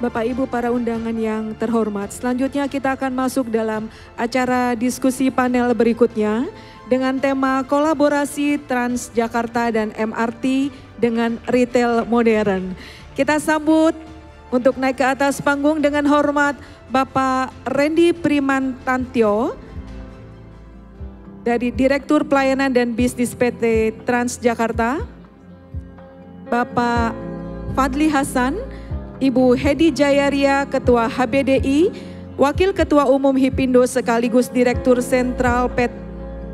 Bapak Ibu para undangan yang terhormat, selanjutnya kita akan masuk dalam acara diskusi panel berikutnya dengan tema kolaborasi Transjakarta dan MRT dengan retail modern. Kita sambut untuk naik ke atas panggung dengan hormat Bapak Randy Primantantio dari Direktur Pelayanan dan Bisnis PT Transjakarta, Bapak Fadli Hasan, Ibu Hedi Jayaria, Ketua HBDI, Wakil Ketua Umum Hipindo sekaligus Direktur Sentral PT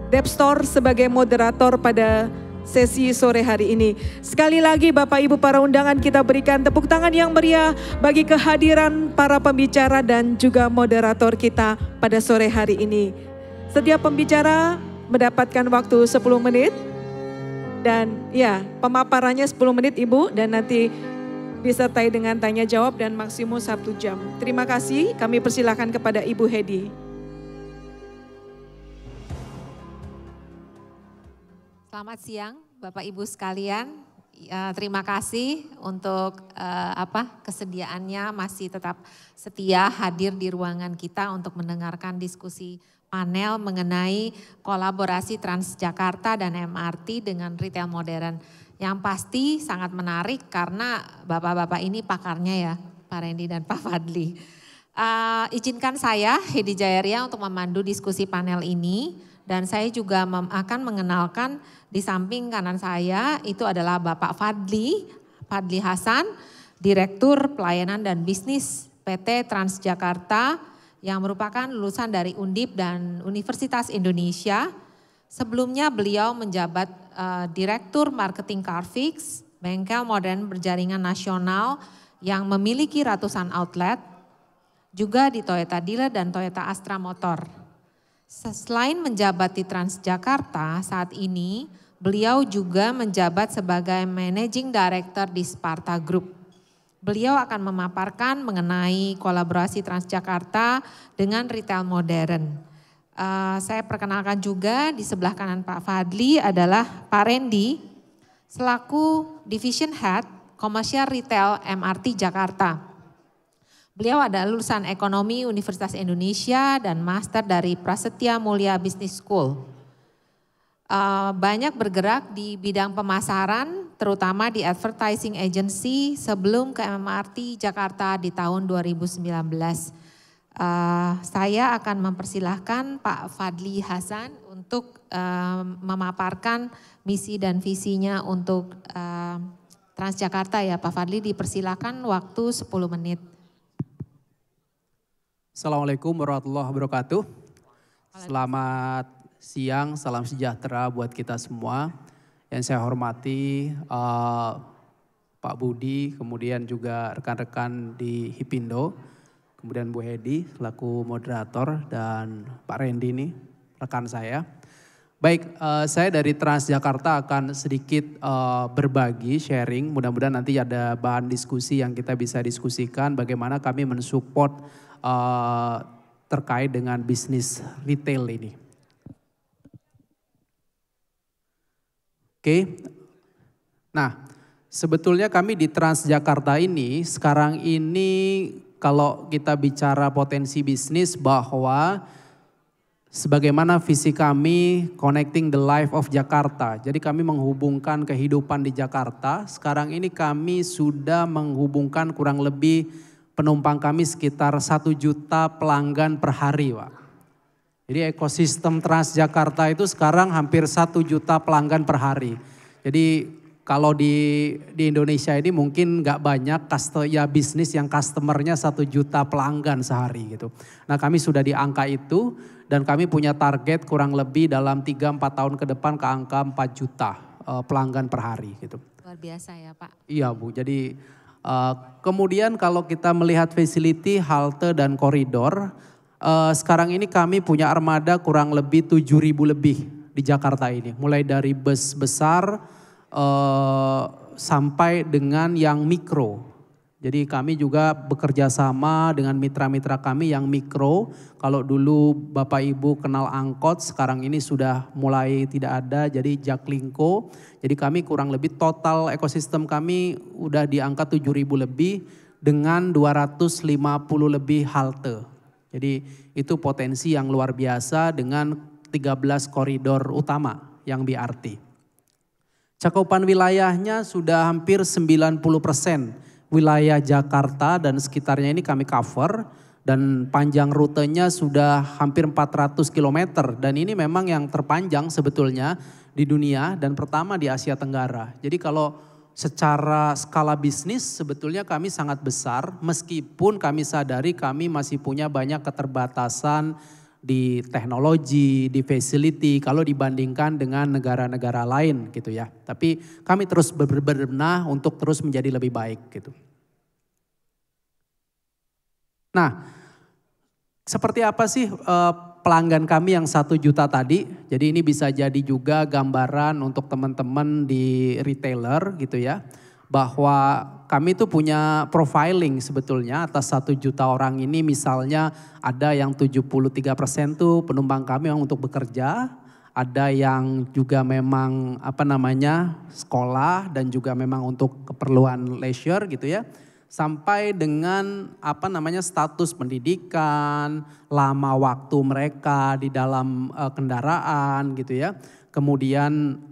Depstore sebagai moderator pada sesi sore hari ini. Sekali lagi Bapak Ibu para undangan, kita berikan tepuk tangan yang meriah bagi kehadiran para pembicara dan juga moderator kita pada sore hari ini. Setiap pembicara mendapatkan waktu 10 menit dan ya pemaparannya 10 menit Ibu, dan nanti disertai dengan tanya jawab dan maksimum 1 jam. Terima kasih, kami persilakan kepada Ibu Hedi. Selamat siang Bapak Ibu sekalian. Terima kasih untuk kesediaannya masih tetap setia hadir di ruangan kita untuk mendengarkan diskusi panel mengenai kolaborasi Transjakarta dan MRT dengan retail modern. Yang pasti sangat menarik karena bapak-bapak ini pakarnya ya, Pak Randy dan Pak Fadli. Izinkan saya, Hedi Jayaria, untuk memandu diskusi panel ini. Dan saya juga akan mengenalkan di samping kanan saya itu adalah Bapak Fadli Hasan, Direktur Pelayanan dan Bisnis PT Transjakarta yang merupakan lulusan dari Undip dan Universitas Indonesia. Sebelumnya beliau menjabat Direktur Marketing Carfix, bengkel modern berjaringan nasional yang memiliki ratusan outlet, juga di Toyota Dealer dan Toyota Astra Motor. Selain menjabat di Transjakarta, saat ini beliau juga menjabat sebagai Managing Director di Sparta Group. Beliau akan memaparkan mengenai kolaborasi Transjakarta dengan retail modern. Saya perkenalkan juga di sebelah kanan Pak Fadli adalah Pak Randy selaku Division Head Commercial Retail MRT Jakarta. Beliau adalah lulusan Ekonomi Universitas Indonesia dan Master dari Prasetya Mulia Business School. Banyak bergerak di bidang pemasaran, terutama di advertising agency sebelum ke MRT Jakarta di tahun 2019. Saya akan mempersilahkan Pak Fadli Hasan untuk memaparkan misi dan visinya untuk Transjakarta ya Pak Fadli, dipersilakan waktu 10 menit. Assalamualaikum warahmatullahi wabarakatuh. Selamat siang, salam sejahtera buat kita semua. Yang saya hormati Pak Budi, kemudian juga rekan-rekan di Hipindo, kemudian Bu Hedi selaku moderator, dan Pak Randy ini rekan saya. Baik, saya dari Transjakarta akan sedikit berbagi, sharing, mudah-mudahan nanti ada bahan diskusi yang kita bisa diskusikan bagaimana kami mensupport terkait dengan bisnis retail ini. Oke, nah sebetulnya kami di Transjakarta ini sekarang ini kalau kita bicara potensi bisnis bahwa sebagaimana visi kami connecting the life of Jakarta. Jadi kami menghubungkan kehidupan di Jakarta. Sekarang ini kami sudah menghubungkan kurang lebih penumpang kami sekitar 1 juta pelanggan per hari, Pak. Jadi ekosistem Transjakarta itu sekarang hampir 1 juta pelanggan per hari. Jadi kalau di Indonesia ini mungkin nggak banyak bisnis yang customernya 1 juta pelanggan sehari gitu. Nah kami sudah di angka itu dan kami punya target kurang lebih dalam 3-4 tahun ke depan ke angka 4 juta pelanggan per hari gitu. Luar biasa ya Pak. Iya Bu, jadi kemudian kalau kita melihat facility, halte dan koridor, sekarang ini kami punya armada kurang lebih 7.000 lebih di Jakarta ini. Mulai dari bus besar sampai dengan yang mikro. Jadi kami juga bekerja sama dengan mitra-mitra kami yang mikro. Kalau dulu Bapak Ibu kenal angkot, sekarang ini sudah mulai tidak ada, jadi Jaklingko. Jadi kami kurang lebih total ekosistem kami udah di angka 7.000 lebih. dengan 250 lebih halte. Jadi itu potensi yang luar biasa dengan 13 koridor utama yang BRT. Cakupan wilayahnya sudah hampir 90%. Wilayah Jakarta dan sekitarnya ini kami cover dan panjang rutenya sudah hampir 400 km dan ini memang yang terpanjang sebetulnya di dunia dan pertama di Asia Tenggara. Jadi kalau secara skala bisnis sebetulnya kami sangat besar meskipun kami sadari kami masih punya banyak keterbatasan di teknologi, di facility kalau dibandingkan dengan negara-negara lain gitu ya. Tapi kami terus berbenah untuk terus menjadi lebih baik gitu. Nah, seperti apa sih pelanggan kami yang 1 juta tadi? Jadi ini bisa jadi juga gambaran untuk teman-teman di retailer gitu ya. Bahwa kami tuh punya profiling sebetulnya atas 1 juta orang ini misalnya ada yang 73% tuh penumpang kami yang untuk bekerja, ada yang juga memang sekolah dan juga memang untuk keperluan leisure gitu ya. Sampai dengan status pendidikan, lama waktu mereka di dalam kendaraan gitu ya. Kemudian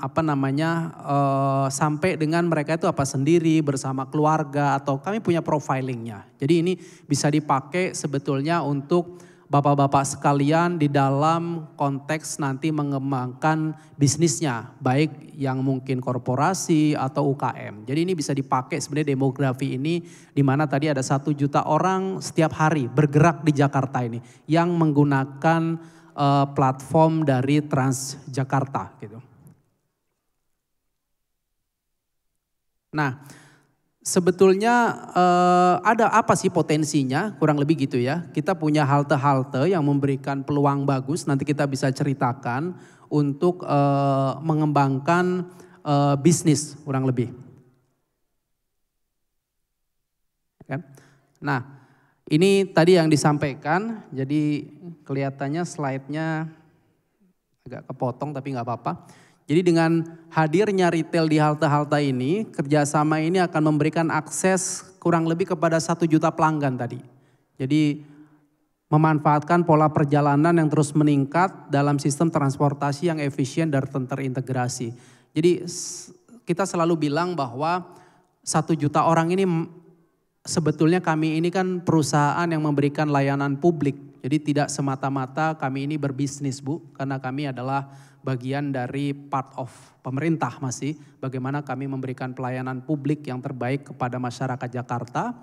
sampai dengan mereka itu apa sendiri bersama keluarga atau kami punya profilingnya. Jadi ini bisa dipakai sebetulnya untuk bapak-bapak sekalian di dalam konteks nanti mengembangkan bisnisnya. Baik yang mungkin korporasi atau UKM. Jadi ini bisa dipakai sebenarnya demografi ini di mana tadi ada 1 juta orang setiap hari bergerak di Jakarta ini. Yang menggunakan platform dari Transjakarta gitu. Nah, sebetulnya ada apa sih potensinya? Kurang lebih gitu ya. Kita punya halte-halte yang memberikan peluang bagus. Nanti kita bisa ceritakan untuk mengembangkan bisnis kurang lebih. Kan? Nah. Ini tadi yang disampaikan, jadi kelihatannya slide-nya agak kepotong tapi nggak apa-apa. Jadi dengan hadirnya retail di halte-halte ini, kerjasama ini akan memberikan akses kurang lebih kepada 1 juta pelanggan tadi. Jadi memanfaatkan pola perjalanan yang terus meningkat dalam sistem transportasi yang efisien dan terintegrasi. Jadi kita selalu bilang bahwa 1 juta orang ini sebetulnya kami ini kan perusahaan yang memberikan layanan publik. Jadi tidak semata-mata kami ini berbisnis Bu. Karena kami adalah bagian dari part of pemerintah masih. Bagaimana kami memberikan pelayanan publik yang terbaik kepada masyarakat Jakarta.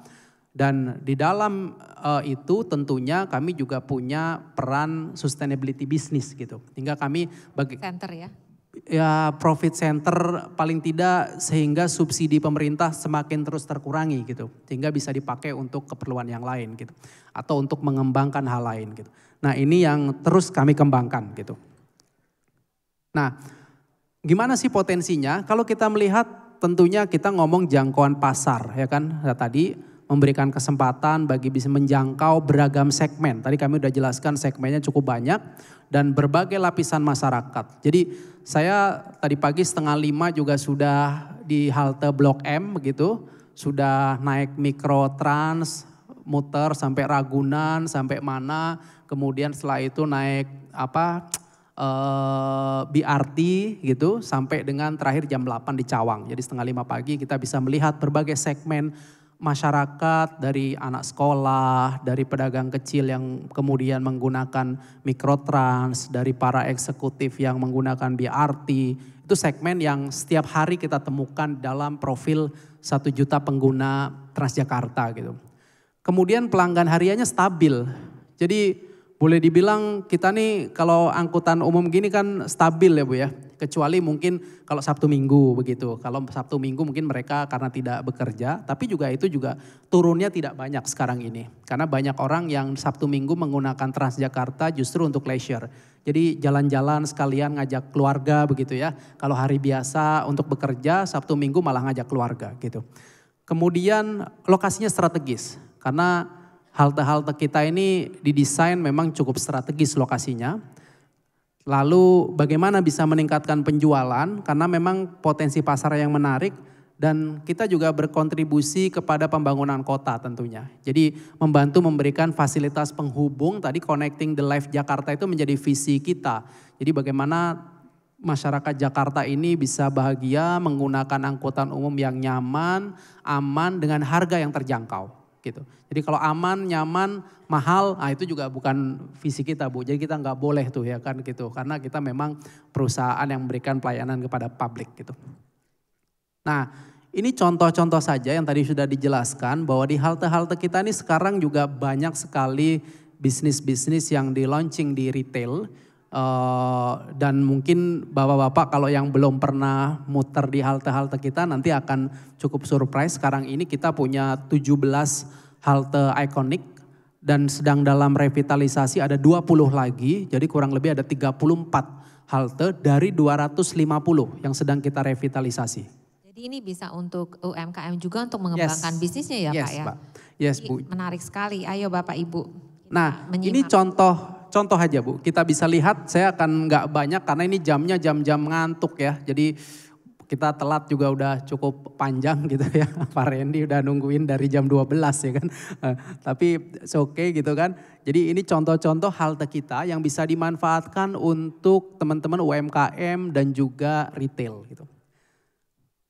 Dan di dalam itu tentunya kami juga punya peran sustainability business gitu. Hingga kami center ya. Ya profit center paling tidak sehingga subsidi pemerintah semakin terus terkurangi gitu. Sehingga bisa dipakai untuk keperluan yang lain gitu. Atau untuk mengembangkan hal lain gitu. Nah ini yang terus kami kembangkan gitu. Nah gimana sih potensinya? Kalau kita melihat tentunya kita ngomong jangkauan pasar ya kan. Ya, tadi memberikan kesempatan bagi bisa menjangkau beragam segmen. Tadi kami udah jelaskan segmennya cukup banyak. Dan berbagai lapisan masyarakat. Jadi saya tadi pagi 4:30 juga sudah di halte Blok M begitu. Sudah naik mikrotrans, muter sampai Ragunan, sampai mana. Kemudian setelah itu naik BRT gitu. Sampai dengan terakhir jam 8 di Cawang. Jadi 4:30 pagi kita bisa melihat berbagai segmen masyarakat dari anak sekolah, dari pedagang kecil yang kemudian menggunakan mikrotrans, dari para eksekutif yang menggunakan BRT. Itu segmen yang setiap hari kita temukan dalam profil 1 juta pengguna Transjakarta gitu. Kemudian pelanggan hariannya stabil. Jadi boleh dibilang kita nih kalau angkutan umum gini kan stabil ya Bu ya. Kecuali mungkin kalau Sabtu Minggu begitu. Kalau Sabtu Minggu mungkin mereka karena tidak bekerja. Tapi juga itu juga turunnya tidak banyak sekarang ini. Karena banyak orang yang Sabtu Minggu menggunakan Transjakarta justru untuk leisure. Jadi jalan-jalan sekalian ngajak keluarga begitu ya. Kalau hari biasa untuk bekerja Sabtu Minggu malah ngajak keluarga gitu. Kemudian lokasinya strategis. Karena halte-halte kita ini didesain memang cukup strategis lokasinya. Lalu bagaimana bisa meningkatkan penjualan karena memang potensi pasar yang menarik Dan kita juga berkontribusi kepada pembangunan kota tentunya. Jadi membantu memberikan fasilitas penghubung, tadi Connecting the Life Jakarta itu menjadi visi kita. Jadi bagaimana masyarakat Jakarta ini bisa bahagia menggunakan angkutan umum yang nyaman, aman, dengan harga yang terjangkau. Gitu. Jadi kalau aman, nyaman, mahal, nah itu juga bukan visi kita Bu. Jadi kita nggak boleh tuh ya kan gitu. Karena kita memang perusahaan yang memberikan pelayanan kepada publik gitu. Nah, ini contoh-contoh saja yang tadi sudah dijelaskan bahwa di halte-halte kita ini sekarang juga banyak sekali bisnis-bisnis yang di launching di retail. Dan mungkin bapak-bapak kalau yang belum pernah muter di halte-halte kita nanti akan cukup surprise. Sekarang ini kita punya 17 halte ikonik dan sedang dalam revitalisasi ada 20 lagi. Jadi kurang lebih ada 34 halte dari 250 yang sedang kita revitalisasi. Jadi ini bisa untuk UMKM juga untuk mengembangkan bisnisnya ya Pak ya? Pak. Yes Bu. Menarik sekali, ayo Bapak Ibu. Nah menyimak. ini contoh aja Bu, kita bisa lihat, saya akan nggak banyak karena ini jamnya jam-jam ngantuk ya. Jadi kita telat juga udah cukup panjang gitu ya. Pak Randy udah nungguin dari jam 12 ya kan. Tapi it's okay gitu kan. Jadi ini contoh-contoh halte kita yang bisa dimanfaatkan untuk teman-teman UMKM dan juga retail gitu.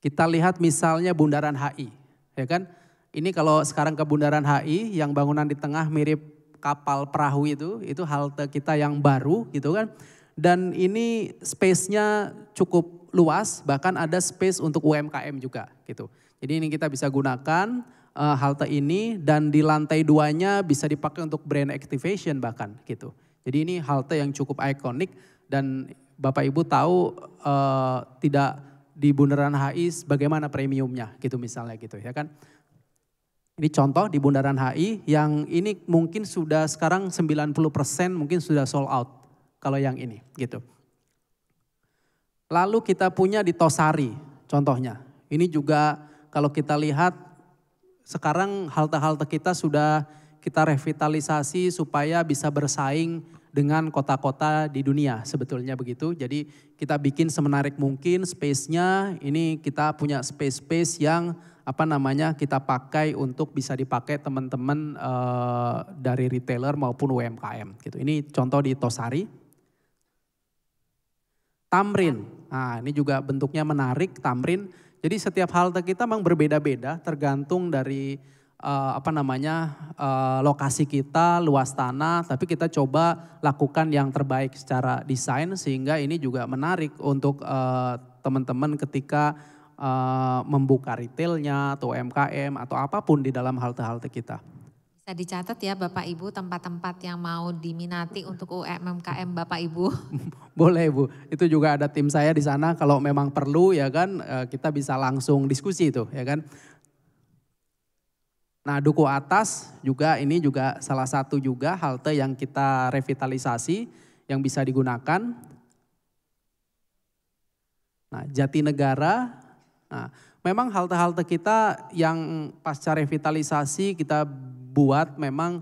Kita lihat misalnya Bundaran HI, ya kan? Ini kalau sekarang ke Bundaran HI yang bangunan di tengah mirip kapal perahu itu halte kita yang baru gitu kan. Dan ini space-nya cukup luas, bahkan ada space untuk UMKM juga gitu. Jadi ini kita bisa gunakan halte ini dan di lantai 2-nya bisa dipakai untuk brand activation bahkan gitu. Jadi ini halte yang cukup ikonik dan Bapak Ibu tahu tidak di Bundaran HI bagaimana premiumnya gitu misalnya gitu ya kan. Ini contoh di Bundaran HI yang ini mungkin sudah sekarang 90% mungkin sudah sold out kalau yang ini gitu. Lalu kita punya di Tosari contohnya. Ini juga kalau kita lihat sekarang halte-halte kita sudah kita revitalisasi supaya bisa bersaing dengan kota-kota di dunia sebetulnya begitu. Jadi kita bikin semenarik mungkin space-nya, ini kita punya space-space yang kita pakai untuk bisa dipakai teman-teman dari retailer maupun UMKM gitu. Ini contoh di Tosari. Tamrin, nah ini juga bentuknya menarik Tamrin. Jadi setiap halte kita memang berbeda-beda tergantung dari lokasi kita, luas tanah, tapi kita coba lakukan yang terbaik secara desain sehingga ini juga menarik untuk teman-teman ketika membuka retailnya atau UMKM atau apapun di dalam halte-halte kita. Bisa dicatat ya Bapak Ibu tempat-tempat yang mau diminati untuk UMKM Bapak Ibu. Boleh Bu, itu juga ada tim saya di sana kalau memang perlu ya kan kita bisa langsung diskusi itu ya kan. Nah Duku Atas juga ini juga salah satu juga halte yang kita revitalisasi yang bisa digunakan. Nah Jatinegara, nah memang halte-halte kita yang pasca revitalisasi kita buat memang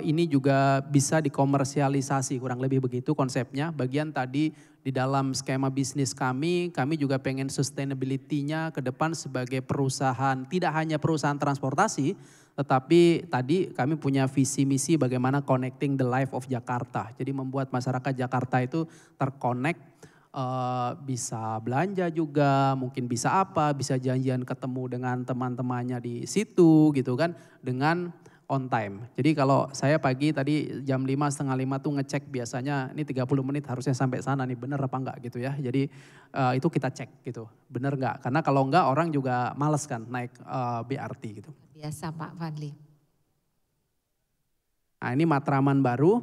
ini juga bisa dikomersialisasi kurang lebih begitu konsepnya. Bagian tadi di dalam skema bisnis kami juga pengen sustainability-nya ke depan sebagai perusahaan, tidak hanya perusahaan transportasi, tetapi tadi kami punya visi misi bagaimana connecting the life of Jakarta. Jadi membuat masyarakat Jakarta itu terconnect, bisa belanja juga, mungkin bisa bisa janjian ketemu dengan teman-temannya di situ gitu kan, dengan on time. Jadi kalau saya pagi tadi jam 5:30 tuh ngecek biasanya ini 30 menit harusnya sampai sana nih bener apa enggak gitu ya. Jadi itu kita cek gitu bener enggak. Karena kalau enggak orang juga males kan naik BRT gitu. Biasa Pak Fadli. Nah ini Matraman baru.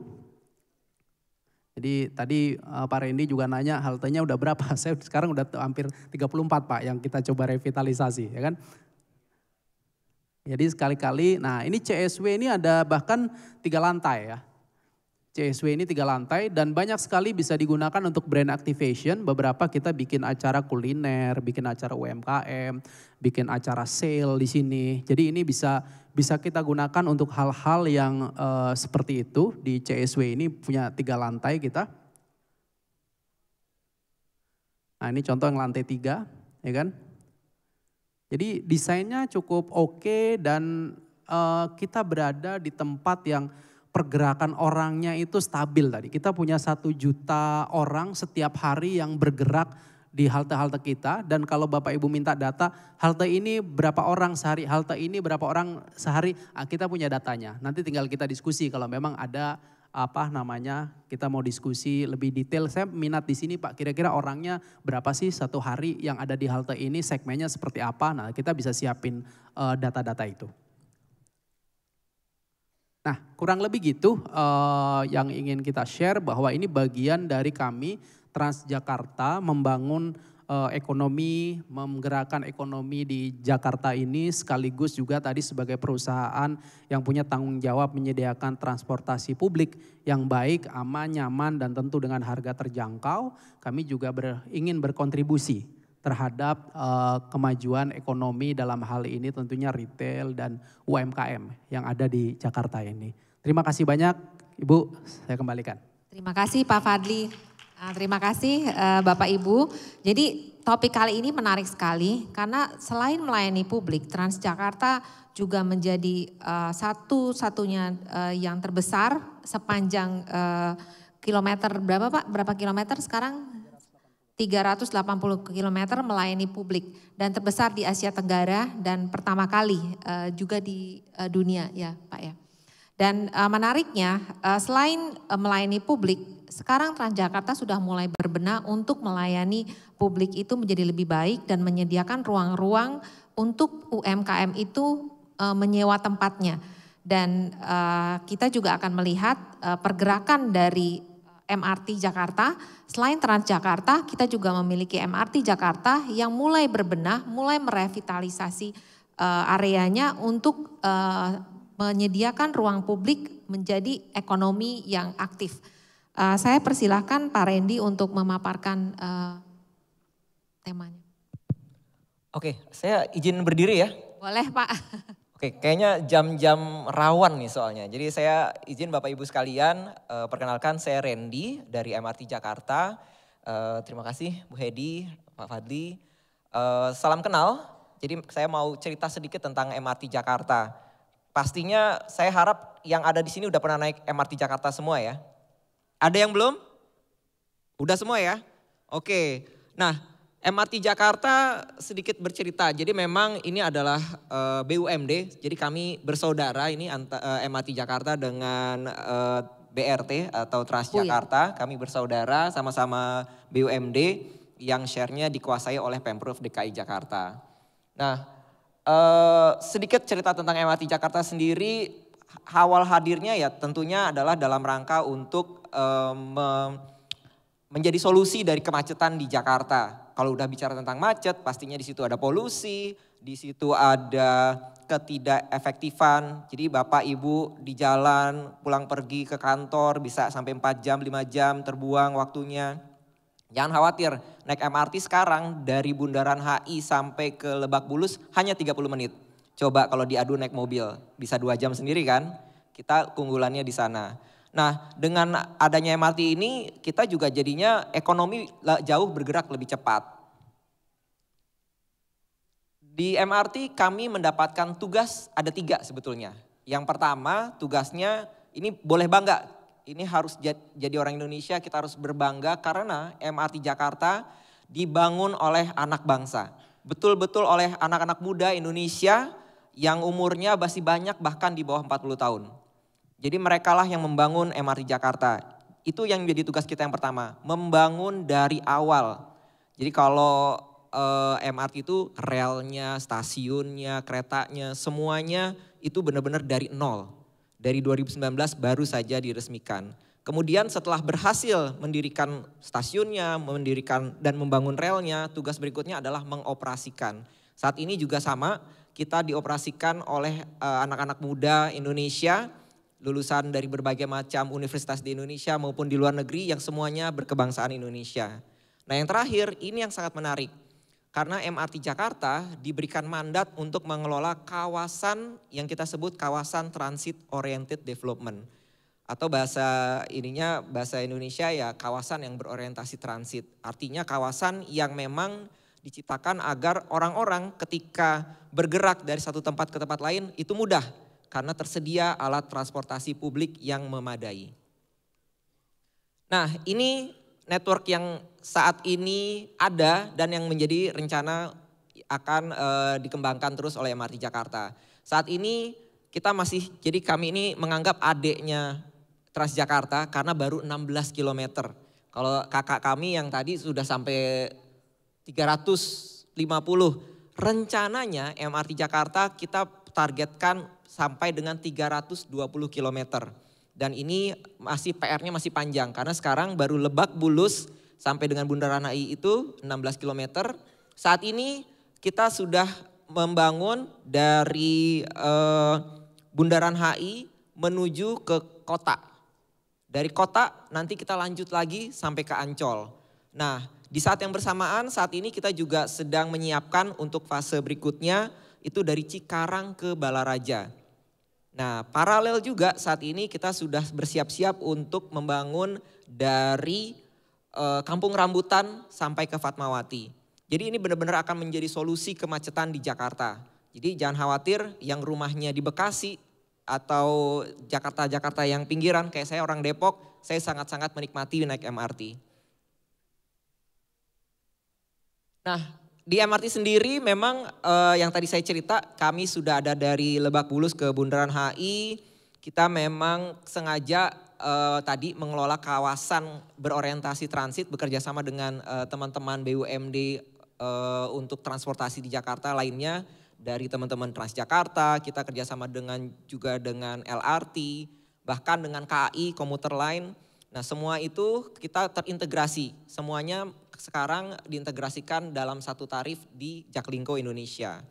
Jadi tadi Pak Randy juga nanya haltenya udah berapa. Saya sekarang udah hampir 34 Pak yang kita coba revitalisasi ya kan. Jadi sekali-kali, nah ini CSW ini ada bahkan 3 lantai ya. CSW ini 3 lantai dan banyak sekali bisa digunakan untuk brand activation. Beberapa kita bikin acara kuliner, bikin acara UMKM, bikin acara sale di sini. Jadi ini bisa kita gunakan untuk hal-hal yang seperti itu. Di CSW ini punya 3 lantai kita. Nah ini contoh yang lantai 3 ya kan. Jadi desainnya cukup oke dan kita berada di tempat yang pergerakan orangnya itu stabil tadi. Kita punya 1 juta orang setiap hari yang bergerak di halte-halte kita. Dan kalau Bapak Ibu minta data, halte ini berapa orang sehari, halte ini berapa orang sehari, kita punya datanya. Nanti tinggal kita diskusi kalau memang ada kita mau diskusi lebih detail. Saya minat di sini Pak, kira-kira orangnya berapa sih satu hari yang ada di halte ini, segmennya seperti apa. Nah kita bisa siapin data-data itu. Nah kurang lebih gitu yang ingin kita share, bahwa ini bagian dari kami Transjakarta membangun ekonomi, menggerakkan ekonomi di Jakarta ini, sekaligus juga tadi sebagai perusahaan yang punya tanggung jawab menyediakan transportasi publik yang baik, aman, nyaman, dan tentu dengan harga terjangkau. Kami juga ingin berkontribusi terhadap kemajuan ekonomi, dalam hal ini tentunya retail dan UMKM yang ada di Jakarta ini. Terima kasih banyak Ibu, saya kembalikan. Terima kasih Pak Fadli. Terima kasih Bapak Ibu. Jadi topik kali ini menarik sekali karena selain melayani publik, Transjakarta juga menjadi satu-satunya yang terbesar sepanjang kilometer berapa Pak? Berapa kilometer sekarang? 380 kilometer melayani publik dan terbesar di Asia Tenggara dan pertama kali juga di dunia ya Pak ya. Dan menariknya selain melayani publik, sekarang Transjakarta sudah mulai berbenah untuk melayani publik itu menjadi lebih baik dan menyediakan ruang-ruang untuk UMKM itu menyewa tempatnya. Dan kita juga akan melihat pergerakan dari MRT Jakarta. Selain Transjakarta, kita juga memiliki MRT Jakarta yang mulai berbenah, mulai merevitalisasi areanya untuk menyediakan ruang publik menjadi ekonomi yang aktif. Saya persilahkan Pak Randy untuk memaparkan temanya. Oke, saya izin berdiri ya. Boleh Pak. Oke, kayaknya jam-jam rawan nih soalnya. Jadi saya izin Bapak Ibu sekalian, perkenalkan saya Randy dari MRT Jakarta. Terima kasih Bu Hedi, Pak Fadli. Salam kenal, jadi saya mau cerita sedikit tentang MRT Jakarta. Pastinya saya harap yang ada di sini udah pernah naik MRT Jakarta semua ya. Ada yang belum? Udah semua ya? Oke, nah MRT Jakarta sedikit bercerita. Jadi memang ini adalah BUMD, jadi kami bersaudara ini MRT Jakarta dengan BRT atau Transjakarta. Kami bersaudara sama-sama BUMD yang share-nya dikuasai oleh Pemprov DKI Jakarta. Nah sedikit cerita tentang MRT Jakarta sendiri, awal hadirnya ya tentunya adalah dalam rangka untuk menjadi solusi dari kemacetan di Jakarta. Kalau udah bicara tentang macet, pastinya di situ ada polusi, di situ ada ketidakefektifan. Jadi Bapak Ibu di jalan pulang pergi ke kantor bisa sampai 4 jam, 5 jam terbuang waktunya. Jangan khawatir, naik MRT sekarang dari Bundaran HI sampai ke Lebak Bulus hanya 30 menit. Coba kalau diadu naik mobil, bisa 2 jam sendiri kan? Kita keunggulannya di sana. Nah dengan adanya MRT ini kita juga jadinya ekonomi jauh bergerak lebih cepat. Di MRT kami mendapatkan tugas ada 3 sebetulnya. Yang pertama tugasnya ini boleh bangga, ini harus jadi orang Indonesia, kita harus berbangga karena MRT Jakarta dibangun oleh anak bangsa. Betul-betul oleh anak-anak muda Indonesia yang umurnya masih banyak bahkan di bawah 40 tahun. Jadi merekalah yang membangun MRT Jakarta. Itu yang menjadi tugas kita yang pertama, membangun dari awal. Jadi kalau MRT itu relnya, stasiunnya, keretanya, semuanya itu benar-benar dari nol. Dari 2019 baru saja diresmikan. Kemudian setelah berhasil mendirikan stasiunnya, mendirikan dan membangun relnya, tugas berikutnya adalah mengoperasikan. Saat ini juga sama, kita dioperasikan oleh anak-anak muda Indonesia, lulusan dari berbagai macam universitas di Indonesia maupun di luar negeri yang semuanya berkebangsaan Indonesia. Nah yang terakhir, ini yang sangat menarik. Karena MRT Jakarta diberikan mandat untuk mengelola kawasan yang kita sebut kawasan Transit Oriented Development. Atau bahasa Indonesia ya kawasan yang berorientasi transit. Artinya kawasan yang memang diciptakan agar orang-orang ketika bergerak dari satu tempat ke tempat lain itu mudah karena tersedia alat transportasi publik yang memadai. Nah, ini network yang saat ini ada dan yang menjadi rencana akan dikembangkan terus oleh MRT Jakarta. Saat ini kita masih, jadi kami ini menganggap adiknya Transjakarta karena baru 16 km. Kalau kakak kami yang tadi sudah sampai 350. Rencananya MRT Jakarta kita targetkan sampai dengan 320 km. Dan ini masih PR-nya masih panjang karena sekarang baru Lebak Bulus sampai dengan Bundaran HI itu 16 km. Saat ini kita sudah membangun dari Bundaran HI menuju ke kota. Dari kota nanti kita lanjut lagi sampai ke Ancol. Nah, di saat yang bersamaan saat ini kita juga sedang menyiapkan untuk fase berikutnya itu dari Cikarang ke Balaraja. Nah, paralel juga saat ini kita sudah bersiap-siap untuk membangun dari Kampung Rambutan sampai ke Fatmawati. Jadi ini benar-benar akan menjadi solusi kemacetan di Jakarta. Jadi jangan khawatir yang rumahnya di Bekasi atau Jakarta-Jakarta yang pinggiran, kayak saya orang Depok, saya sangat-sangat menikmati naik MRT. Nah, di MRT sendiri memang yang tadi saya cerita kami sudah ada dari Lebak Bulus ke Bundaran HI. Kita memang sengaja tadi mengelola kawasan berorientasi transit bekerja sama dengan teman-teman BUMD untuk transportasi di Jakarta lainnya. Dari teman-teman Transjakarta, kita kerjasama juga dengan LRT, bahkan dengan KAI, komuter lain. Nah, semua itu kita terintegrasi, semuanya sekarang diintegrasikan dalam satu tarif di Jaklingko Indonesia.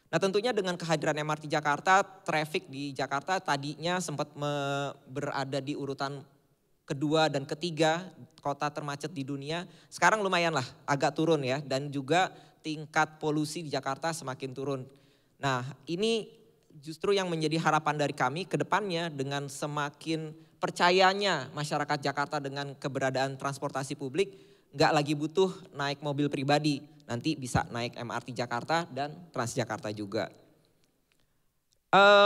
Nah, tentunya dengan kehadiran MRT Jakarta, traffic di Jakarta tadinya sempat berada di urutan kedua dan ketiga kota termacet di dunia. Sekarang lumayan lah, agak turun ya, dan juga tingkat polusi di Jakarta semakin turun. Nah, ini justru yang menjadi harapan dari kami ke depannya dengan semakin percayanya masyarakat Jakarta dengan keberadaan transportasi publik, nggak lagi butuh naik mobil pribadi, nanti bisa naik MRT Jakarta dan Transjakarta juga.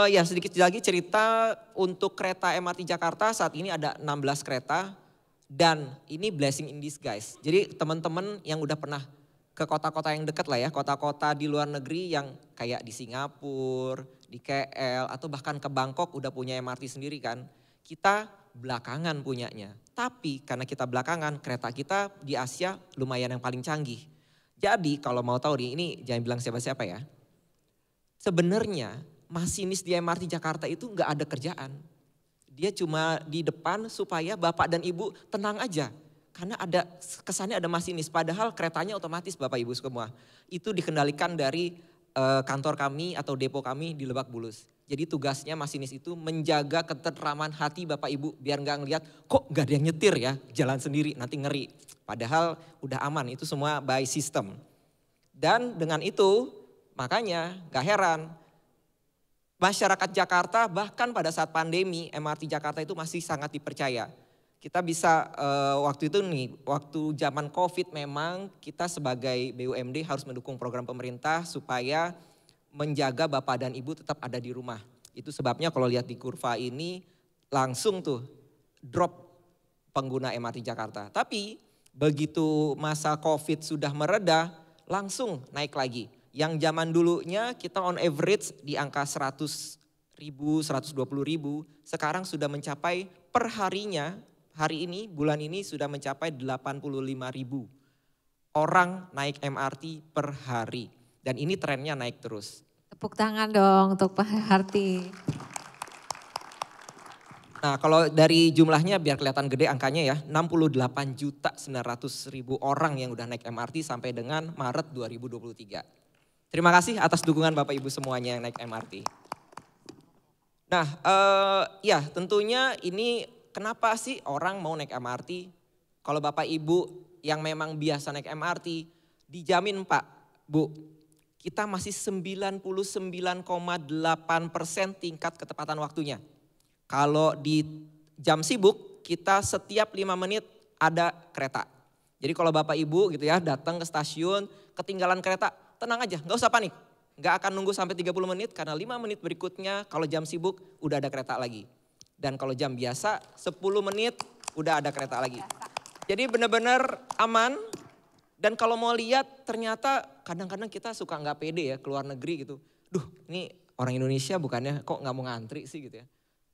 Ya sedikit lagi cerita untuk kereta MRT Jakarta saat ini ada 16 kereta dan ini blessing in disguise. Jadi teman-teman yang udah pernah ke kota-kota yang dekat lah ya, kota-kota di luar negeri yang kayak di Singapura, di KL atau bahkan ke Bangkok udah punya MRT sendiri kan. Kita belakangan punyanya. Tapi karena kita belakangan, kereta kita di Asia lumayan yang paling canggih. Jadi kalau mau tahu nih, ini jangan bilang siapa-siapa ya. Sebenarnya masinis di MRT Jakarta itu nggak ada kerjaan. Dia cuma di depan supaya bapak dan ibu tenang aja. Karena ada kesannya ada masinis, padahal keretanya otomatis Bapak Ibu semua. Itu dikendalikan dari kantor kami atau depo kami di Lebak Bulus. Jadi tugasnya masinis itu menjaga ketentraman hati Bapak Ibu biar nggak ngelihat kok nggak ada yang nyetir ya, jalan sendiri nanti ngeri. Padahal udah aman, itu semua by system. Dan dengan itu makanya gak heran masyarakat Jakarta bahkan pada saat pandemi MRT Jakarta itu masih sangat dipercaya. Kita bisa waktu itu nih, waktu zaman COVID memang kita sebagai BUMD harus mendukung program pemerintah supaya menjaga bapak dan ibu tetap ada di rumah. Itu sebabnya kalau lihat di kurva ini langsung tuh drop pengguna MRT Jakarta. Tapi begitu masa COVID sudah mereda langsung naik lagi. Yang zaman dulunya kita on average di angka 100.000, 120.000, sekarang sudah mencapai per harinya. Hari ini, bulan ini sudah mencapai 85.000 orang naik MRT per hari. Dan ini trennya naik terus. Tepuk tangan dong untuk Pak Harti. Nah kalau dari jumlahnya biar kelihatan gede angkanya ya. 68.900.000 orang yang udah naik MRT sampai dengan Maret 2023. Terima kasih atas dukungan Bapak Ibu semuanya yang naik MRT. Nah ya tentunya ini kenapa sih orang mau naik MRT? Kalau Bapak Ibu yang memang biasa naik MRT, dijamin Pak, Bu, kita masih 99,8% tingkat ketepatan waktunya. Kalau di jam sibuk, kita setiap 5 menit ada kereta. Jadi kalau Bapak Ibu gitu ya datang ke stasiun, ketinggalan kereta, tenang aja, nggak usah panik. Nggak akan nunggu sampai 30 menit karena 5 menit berikutnya kalau jam sibuk udah ada kereta lagi. Dan kalau jam biasa 10 menit udah ada kereta lagi. Jadi benar-benar aman. Dan kalau mau lihat ternyata kadang-kadang kita suka nggak pede ya keluar negeri gitu. Duh ini orang Indonesia bukannya kok nggak mau ngantri sih gitu ya.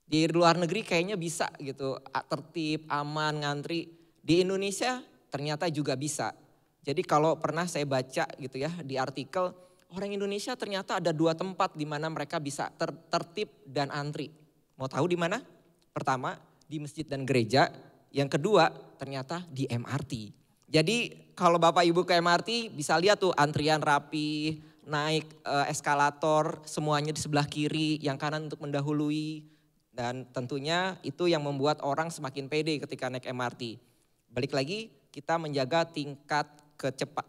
Di luar negeri kayaknya bisa gitu, tertib, aman, ngantri. Di Indonesia ternyata juga bisa. Jadi kalau pernah saya baca gitu ya di artikel, orang Indonesia ternyata ada 2 tempat di mana mereka bisa tertib dan antri. Mau tahu di mana? Pertama di masjid dan gereja, yang kedua ternyata di MRT. Jadi kalau Bapak Ibu ke MRT bisa lihat tuh antrian rapi, naik eskalator, semuanya di sebelah kiri, yang kanan untuk mendahului. Dan tentunya itu yang membuat orang semakin pede ketika naik MRT. Balik lagi kita menjaga tingkat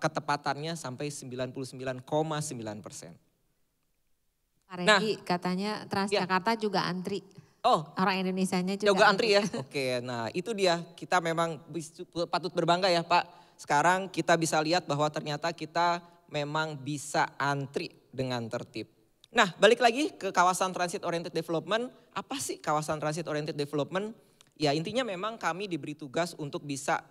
ketepatannya sampai 99,9%. Pak Regi katanya Transjakarta juga antri. Oh, orang Indonesianya juga antri ya. Oke, nah itu dia kita memang patut berbangga ya Pak. Sekarang kita bisa lihat bahwa ternyata kita memang bisa antri dengan tertib. Nah balik lagi ke kawasan Transit Oriented Development. Apa sih kawasan Transit Oriented Development? Ya intinya memang kami diberi tugas untuk bisa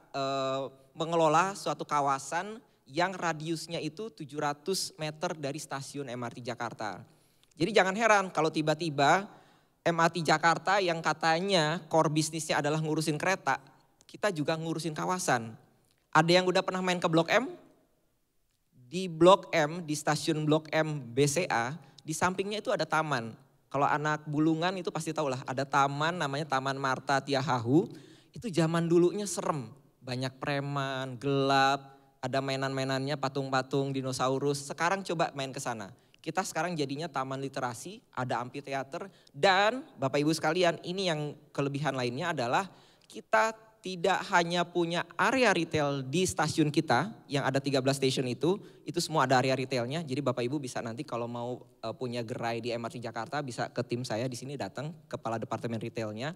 mengelola suatu kawasan yang radiusnya itu 700 meter dari stasiun MRT Jakarta. Jadi jangan heran kalau tiba-tiba MRT Jakarta yang katanya core bisnisnya adalah ngurusin kereta, kita juga ngurusin kawasan. Ada yang udah pernah main ke Blok M? Di Blok M, di stasiun Blok M BCA, di sampingnya itu ada taman. Kalau anak Bulungan itu pasti tahu lah, ada taman namanya Taman Marta Tiahahu. Itu zaman dulunya serem, banyak preman, gelap, ada mainan-mainannya, patung-patung, dinosaurus. Sekarang coba main ke sana. Kita sekarang jadinya taman literasi, ada amphitheater, dan Bapak Ibu sekalian ini yang kelebihan lainnya adalah kita tidak hanya punya area retail di stasiun kita yang ada 13 stasiun itu semua ada area retailnya. Jadi Bapak Ibu bisa nanti kalau mau punya gerai di MRT Jakarta bisa ke tim saya di sini datang, kepala departemen retailnya.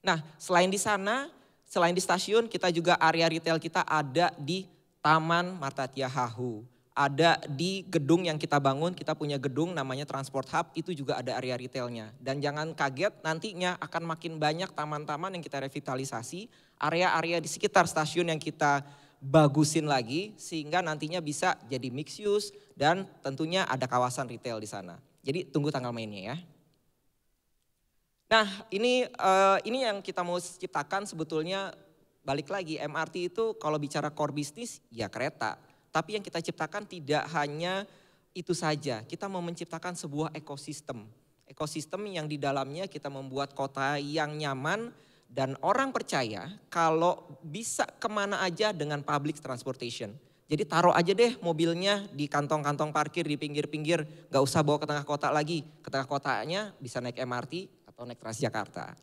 Nah selain di sana, selain di stasiun kita juga area retail kita ada di Taman Marta Tiahahu. Ada di gedung yang kita bangun, kita punya gedung namanya Transport Hub, itu juga ada area retailnya. Dan jangan kaget nantinya akan makin banyak taman-taman yang kita revitalisasi, area-area di sekitar stasiun yang kita bagusin lagi, sehingga nantinya bisa jadi mixed use dan tentunya ada kawasan retail di sana. Jadi tunggu tanggal mainnya ya. Nah ini yang kita mau ciptakan sebetulnya balik lagi MRT itu kalau bicara core bisnis ya kereta. Tapi yang kita ciptakan tidak hanya itu saja, kita mau menciptakan sebuah ekosistem. Ekosistem yang di dalamnya kita membuat kota yang nyaman dan orang percaya kalau bisa kemana aja dengan public transportation. Jadi taruh aja deh mobilnya di kantong-kantong parkir di pinggir-pinggir, gak usah bawa ke tengah kota lagi. Ke tengah kotanya bisa naik MRT atau naik Transjakarta.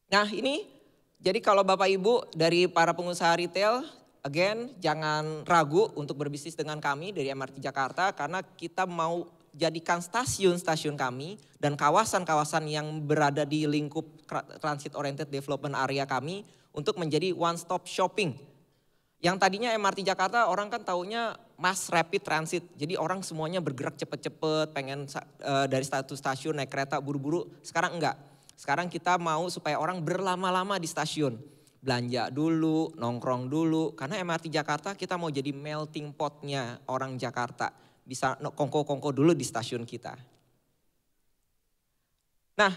Nah ini, jadi kalau Bapak Ibu dari para pengusaha retail, again, jangan ragu untuk berbisnis dengan kami dari MRT Jakarta karena kita mau jadikan stasiun-stasiun kami dan kawasan-kawasan yang berada di lingkup Transit Oriented Development Area kami untuk menjadi one stop shopping. Yang tadinya MRT Jakarta orang kan taunya mass rapid transit. Jadi orang semuanya bergerak cepet-cepet, pengen dari satu stasiun naik kereta buru-buru. Sekarang enggak. Sekarang kita mau supaya orang berlama-lama di stasiun. Belanja dulu, nongkrong dulu. Karena MRT Jakarta kita mau jadi melting potnya orang Jakarta. Bisa kongko-kongko dulu di stasiun kita. Nah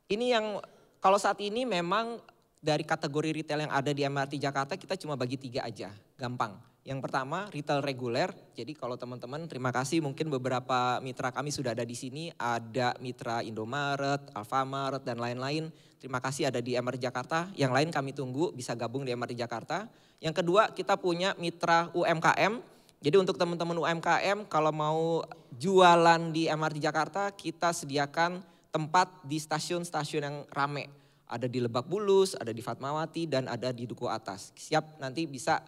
ini yang kalau saat ini memang dari kategori retail yang ada di MRT Jakarta kita cuma bagi 3 aja, gampang. Yang pertama retail reguler, jadi kalau teman-teman terima kasih mungkin beberapa mitra kami sudah ada di sini, ada mitra Indomaret, Alfamart dan lain-lain. Terima kasih ada di MRT Jakarta, yang lain kami tunggu bisa gabung di MRT Jakarta. Yang kedua kita punya mitra UMKM, jadi untuk teman-teman UMKM kalau mau jualan di MRT Jakarta kita sediakan tempat di stasiun-stasiun yang rame. Ada di Lebak Bulus, ada di Fatmawati, dan ada di Duku Atas. Siap nanti bisa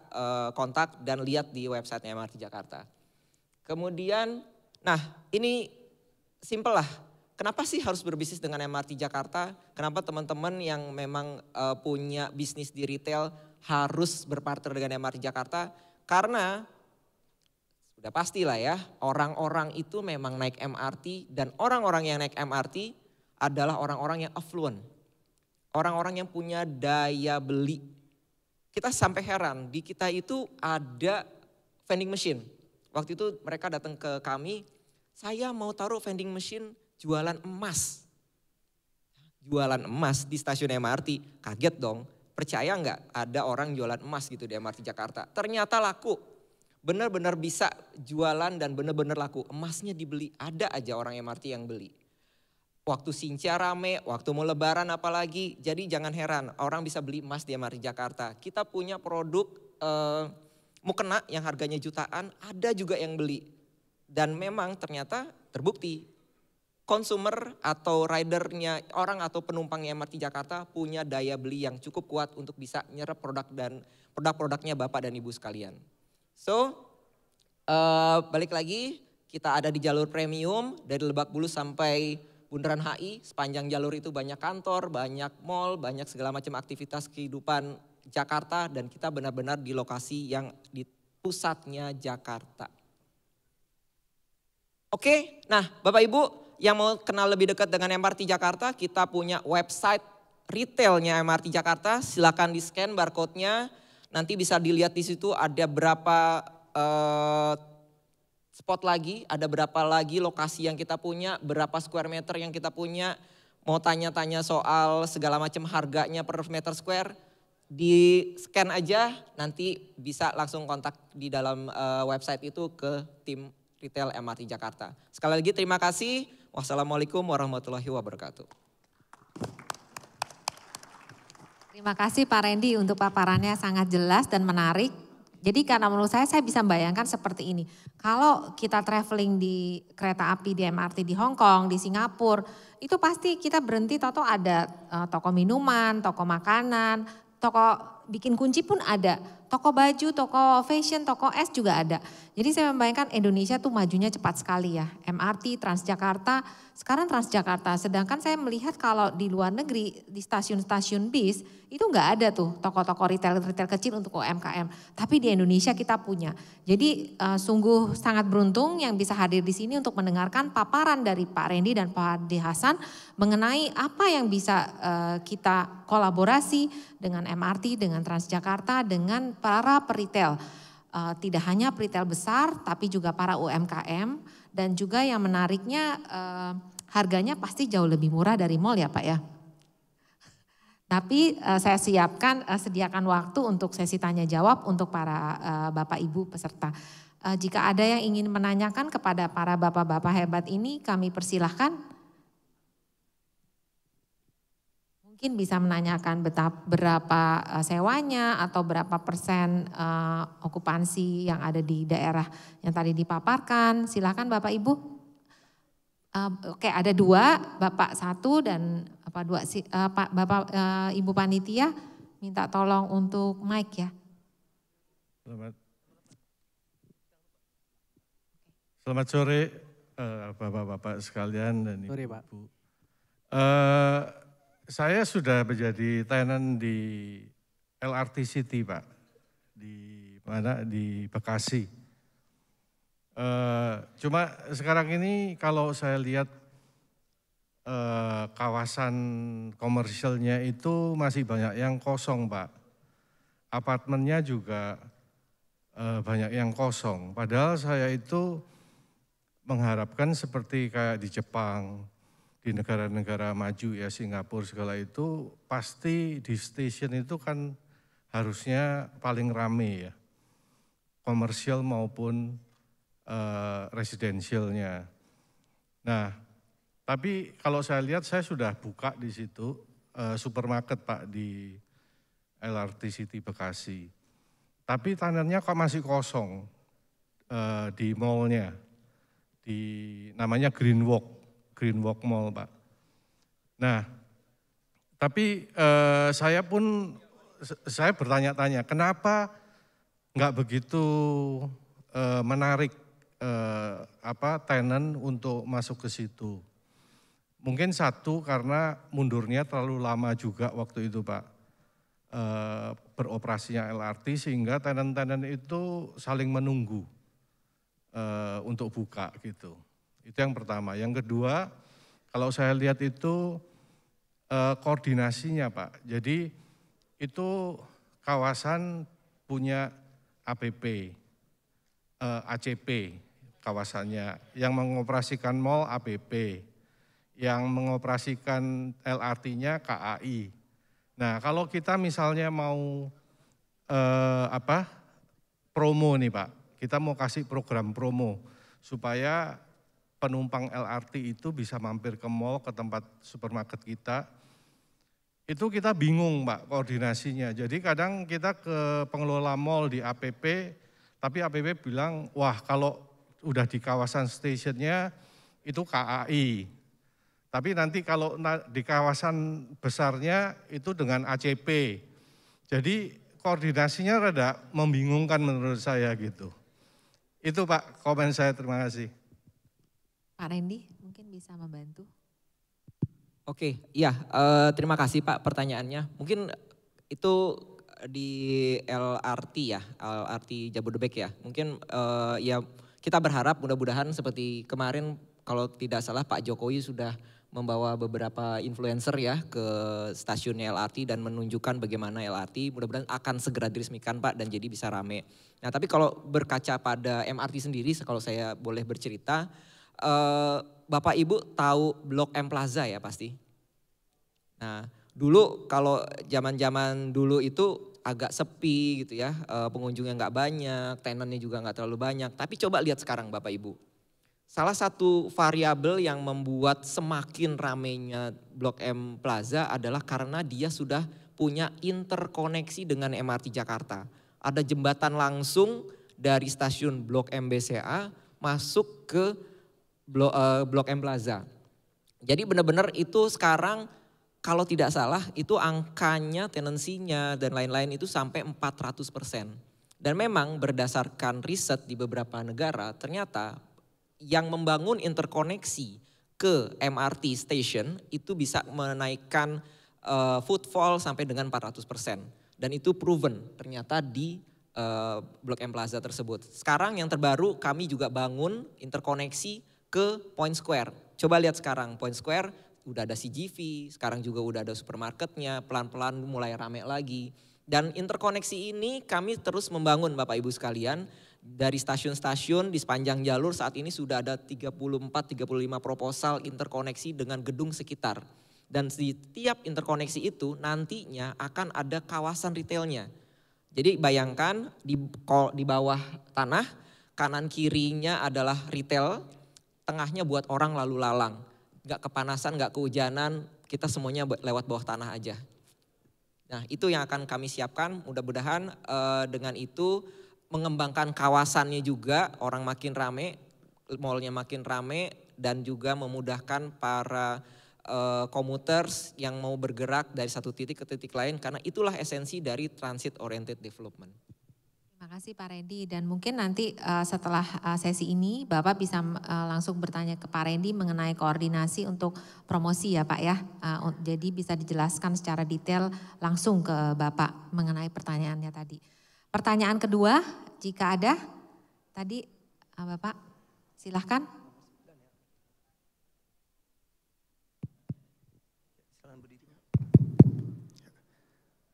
kontak dan lihat di website MRT Jakarta. Kemudian, nah ini simple lah. Kenapa sih harus berbisnis dengan MRT Jakarta? Kenapa teman-teman yang memang punya bisnis di retail harus berpartner dengan MRT Jakarta? Karena sudah pastilah ya, orang-orang itu memang naik MRT dan orang-orang yang naik MRT adalah orang-orang yang affluent. Orang-orang yang punya daya beli. Kita sampai heran, di kita itu ada vending machine. Waktu itu mereka datang ke kami, saya mau taruh vending machine jualan emas. Jualan emas di stasiun MRT, kaget dong. Percaya nggak ada orang jualan emas gitu di MRT Jakarta. Ternyata laku, benar-benar bisa jualan dan benar-benar laku. Emasnya dibeli, ada aja orang MRT yang beli. Waktu Sincia rame, waktu mau lebaran apalagi. Jadi jangan heran orang bisa beli emas di MRT Jakarta. Kita punya produk mukena yang harganya jutaan, ada juga yang beli. Dan memang ternyata terbukti. Konsumer atau ridernya orang atau penumpangnya MRT Jakarta punya daya beli yang cukup kuat untuk bisa nyerap produk dan produk-produknya Bapak dan Ibu sekalian. So balik lagi kita ada di jalur premium dari Lebak Bulus sampai Bundaran HI. Sepanjang jalur itu banyak kantor, banyak mall, banyak segala macam aktivitas kehidupan Jakarta dan kita benar-benar di lokasi yang di pusatnya Jakarta. Oke, nah Bapak Ibu yang mau kenal lebih dekat dengan MRT Jakarta, kita punya website retailnya MRT Jakarta. Silakan di scan barcode-nya. Nanti bisa dilihat di situ ada berapa spot lagi, ada berapa lagi lokasi yang kita punya, berapa square meter yang kita punya. Mau tanya-tanya soal segala macam harganya per meter square, di scan aja nanti bisa langsung kontak di dalam website itu ke tim retail MRT Jakarta. Sekali lagi terima kasih. Wassalamualaikum warahmatullahi wabarakatuh. Terima kasih Pak Randy untuk paparannya sangat jelas dan menarik. Jadi karena menurut saya bisa membayangkan seperti ini. Kalau kita traveling di kereta api, di MRT di Hong Kong, di Singapura, itu pasti kita berhenti toto ada toko minuman, toko makanan, toko bikin kunci pun ada. Toko baju, toko fashion, toko es juga ada. Jadi saya membayangkan Indonesia tuh majunya cepat sekali ya. MRT, Transjakarta, sekarang Transjakarta. Sedangkan saya melihat kalau di luar negeri, di stasiun-stasiun bis, itu nggak ada tuh toko-toko retail kecil untuk UMKM. Tapi di Indonesia kita punya. Jadi sungguh sangat beruntung yang bisa hadir di sini untuk mendengarkan paparan dari Pak Randy dan Pak Ade Hasan mengenai apa yang bisa kita kolaborasi dengan MRT, dengan Transjakarta, dengan para peritel. Tidak hanya peritel besar tapi juga para UMKM dan juga yang menariknya harganya pasti jauh lebih murah dari mall ya Pak ya. Tapi saya sediakan waktu untuk sesi tanya jawab untuk para Bapak Ibu peserta. Jika ada yang ingin menanyakan kepada para Bapak-Bapak hebat ini kami persilahkan. Mungkin bisa menanyakan berapa sewanya atau berapa persen okupansi yang ada di daerah yang tadi dipaparkan. Silakan Bapak Ibu. Oke, ada dua, Bapak satu dan Bapak Ibu panitia minta tolong untuk mic ya. Selamat sore Bapak-bapak sekalian dan Ibu. Sore, Pak. Saya sudah menjadi tenan di LRT City Pak, di mana di Bekasi. Cuma sekarang ini kalau saya lihat kawasan komersialnya itu masih banyak yang kosong Pak. Apartemennya juga banyak yang kosong. Padahal saya itu mengharapkan seperti kayak di Jepang, di negara-negara maju ya Singapura segala itu pasti di stasiun itu kan harusnya paling rame ya. Komersial maupun residensialnya. Nah, tapi kalau saya lihat saya sudah buka di situ supermarket Pak di LRT City Bekasi. Tapi tanahnya kok masih kosong di mallnya, di namanya Green Walk Mall Pak. Nah, tapi saya bertanya-tanya kenapa nggak begitu menarik tenant untuk masuk ke situ. Mungkin satu karena mundurnya terlalu lama juga waktu itu Pak. beroperasinya LRT sehingga tenant-tenant itu saling menunggu untuk buka gitu. Itu yang pertama. Yang kedua, kalau saya lihat itu koordinasinya Pak. Jadi itu kawasan punya APP, ACP kawasannya, yang mengoperasikan mall APP, yang mengoperasikan LRT-nya KAI. Nah, kalau kita misalnya mau promo nih Pak, kita mau kasih program promo supaya penumpang LRT itu bisa mampir ke mall, ke tempat supermarket kita. Itu kita bingung Pak koordinasinya. Jadi kadang kita ke pengelola mall di APP, tapi APP bilang, wah kalau udah di kawasan stasiunnya itu KAI. Tapi nanti kalau di kawasan besarnya itu dengan ACP. Jadi koordinasinya rada membingungkan menurut saya gitu. Itu Pak komen saya, terima kasih. Pak Randy mungkin bisa membantu. Oke, iya terima kasih Pak pertanyaannya. Mungkin itu di LRT ya, LRT Jabodebek ya. Mungkin ya kita berharap mudah-mudahan seperti kemarin kalau tidak salah Pak Jokowi sudah membawa beberapa influencer ya ke stasiunnya LRT dan menunjukkan bagaimana LRT mudah-mudahan akan segera diresmikan Pak dan jadi bisa rame. Nah tapi kalau berkaca pada MRT sendiri kalau saya boleh bercerita, Bapak Ibu tahu Blok M Plaza ya pasti. Nah dulu kalau zaman-zaman dulu itu agak sepi gitu ya, pengunjungnya nggak banyak, tenannya juga nggak terlalu banyak. Tapi coba lihat sekarang Bapak Ibu. Salah satu variabel yang membuat semakin ramainya Blok M Plaza adalah karena dia sudah punya interkoneksi dengan MRT Jakarta. Ada jembatan langsung dari stasiun Blok M BCA masuk ke Blok M Plaza. Jadi benar-benar itu sekarang kalau tidak salah itu angkanya, tenansinya dan lain-lain itu sampai 400%. Dan memang berdasarkan riset di beberapa negara ternyata yang membangun interkoneksi ke MRT station itu bisa menaikkan footfall sampai dengan 400%. Dan itu proven ternyata di Blok M Plaza tersebut. Sekarang yang terbaru kami juga bangun interkoneksi ke Point Square. Coba lihat sekarang Point Square udah ada CGV, sekarang juga udah ada supermarketnya, pelan-pelan mulai rame lagi. Dan interkoneksi ini kami terus membangun Bapak Ibu sekalian. Dari stasiun-stasiun di sepanjang jalur saat ini sudah ada 34-35 proposal interkoneksi dengan gedung sekitar. Dan di tiap interkoneksi itu nantinya akan ada kawasan retailnya. Jadi bayangkan di bawah tanah, kanan kirinya adalah retail, tengahnya buat orang lalu lalang. Gak kepanasan, gak kehujanan, kita semuanya lewat bawah tanah aja. Nah itu yang akan kami siapkan, mudah-mudahan dengan itu mengembangkan kawasannya juga, orang makin rame, mallnya makin rame dan juga memudahkan para commuters yang mau bergerak dari satu titik ke titik lain karena itulah esensi dari transit oriented development. Terima kasih Pak Randy dan mungkin nanti setelah sesi ini Bapak bisa langsung bertanya ke Pak Randy mengenai koordinasi untuk promosi ya Pak ya. Jadi bisa dijelaskan secara detail langsung ke Bapak mengenai pertanyaannya tadi. Pertanyaan kedua jika ada tadi Bapak silahkan.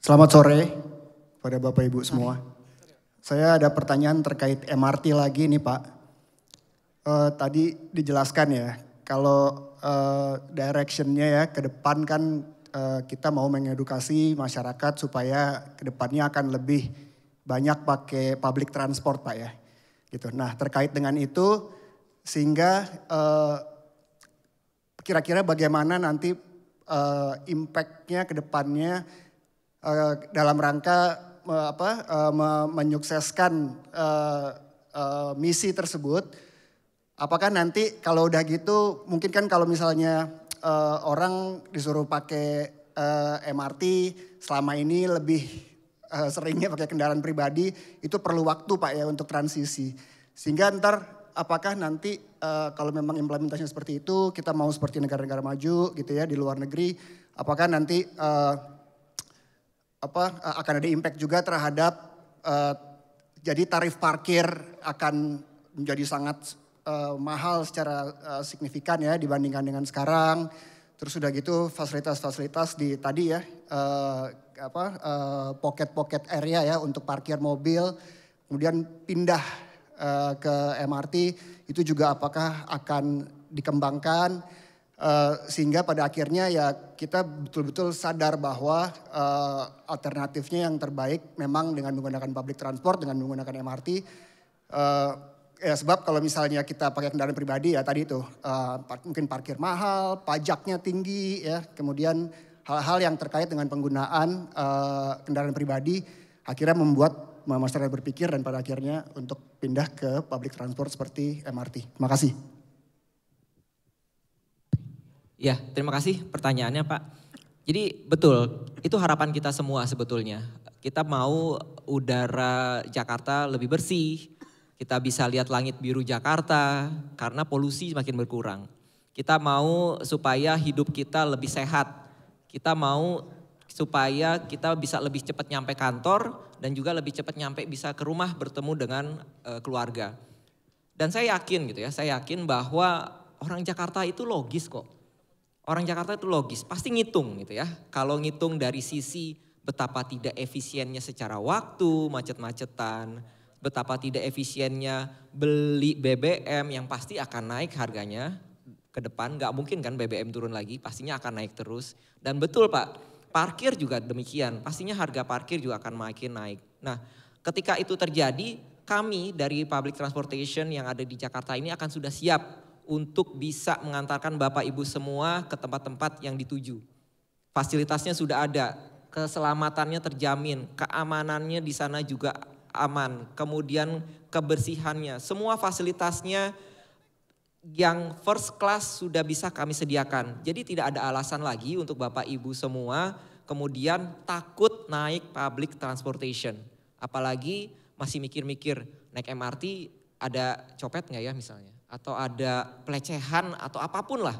Selamat sore pada Bapak Ibu semua. Saya ada pertanyaan terkait MRT lagi nih Pak. Tadi dijelaskan ya, kalau directionnya ya ke depan kan kita mau mengedukasi masyarakat supaya ke depannya akan lebih banyak pakai public transport Pak ya. Gitu. Nah terkait dengan itu sehingga kira-kira bagaimana nanti impact-nya ke depannya dalam rangka menyukseskan misi tersebut. Apakah nanti kalau udah gitu mungkin kan kalau misalnya orang disuruh pakai MRT selama ini lebih seringnya pakai kendaraan pribadi itu perlu waktu Pak ya untuk transisi. Sehingga ntar apakah nanti kalau memang implementasinya seperti itu kita mau seperti negara-negara maju gitu ya di luar negeri. Apakah nanti akan ada impact juga terhadap jadi tarif parkir akan menjadi sangat mahal secara signifikan ya dibandingkan dengan sekarang. Terus udah gitu fasilitas-fasilitas di tadi ya pocket area ya untuk parkir mobil, kemudian pindah ke MRT itu juga apakah akan dikembangkan sehingga pada akhirnya ya kita betul-betul sadar bahwa alternatifnya yang terbaik memang dengan menggunakan public transport, dengan menggunakan MRT. Ya sebab kalau misalnya kita pakai kendaraan pribadi ya tadi itu mungkin parkir mahal, pajaknya tinggi ya, kemudian hal-hal yang terkait dengan penggunaan kendaraan pribadi akhirnya membuat masyarakat berpikir dan pada akhirnya untuk pindah ke public transport seperti MRT. Terima kasih. Ya, terima kasih pertanyaannya Pak. Jadi betul, itu harapan kita semua sebetulnya. Kita mau udara Jakarta lebih bersih, kita bisa lihat langit biru Jakarta karena polusi semakin berkurang. Kita mau supaya hidup kita lebih sehat. Kita mau supaya kita bisa lebih cepat nyampe kantor dan juga lebih cepat nyampe bisa ke rumah bertemu dengan keluarga. Dan saya yakin gitu ya, saya yakin bahwa orang Jakarta itu logis kok. Orang Jakarta itu logis, pasti ngitung gitu ya. Kalau ngitung dari sisi betapa tidak efisiennya secara waktu, macet-macetan, betapa tidak efisiennya beli BBM yang pasti akan naik harganya ke depan. Gak mungkin kan BBM turun lagi, pastinya akan naik terus. Dan betul Pak, parkir juga demikian, pastinya harga parkir juga akan makin naik. Nah ketika itu terjadi, kami dari public transportation yang ada di Jakarta ini akan sudah siap untuk bisa mengantarkan Bapak Ibu semua ke tempat-tempat yang dituju. Fasilitasnya sudah ada, keselamatannya terjamin, keamanannya di sana juga aman, kemudian kebersihannya, semua fasilitasnya yang first class sudah bisa kami sediakan. Jadi tidak ada alasan lagi untuk Bapak Ibu semua kemudian takut naik public transportation. Apalagi masih mikir-mikir naik MRT ada copet nggak ya misalnya, atau ada pelecehan atau apapun lah.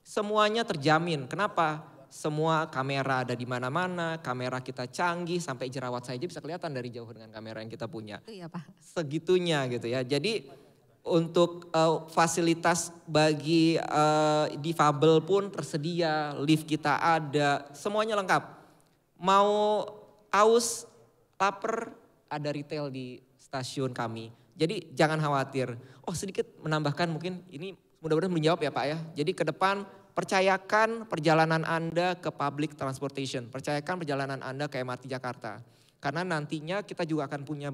Semuanya terjamin. Kenapa? Semua kamera ada di mana-mana, kamera kita canggih, sampai jerawat saya aja bisa kelihatan dari jauh dengan kamera yang kita punya. Iya Pak. Segitunya gitu ya. Jadi untuk fasilitas bagi difabel pun tersedia, lift kita ada, semuanya lengkap. Mau aus, lapar, ada retail di stasiun kami. Jadi jangan khawatir. Oh sedikit menambahkan mungkin ini mudah-mudahan menjawab ya Pak ya. Jadi ke depan percayakan perjalanan Anda ke public transportation. Percayakan perjalanan Anda ke MRT Jakarta. Karena nantinya kita juga akan punya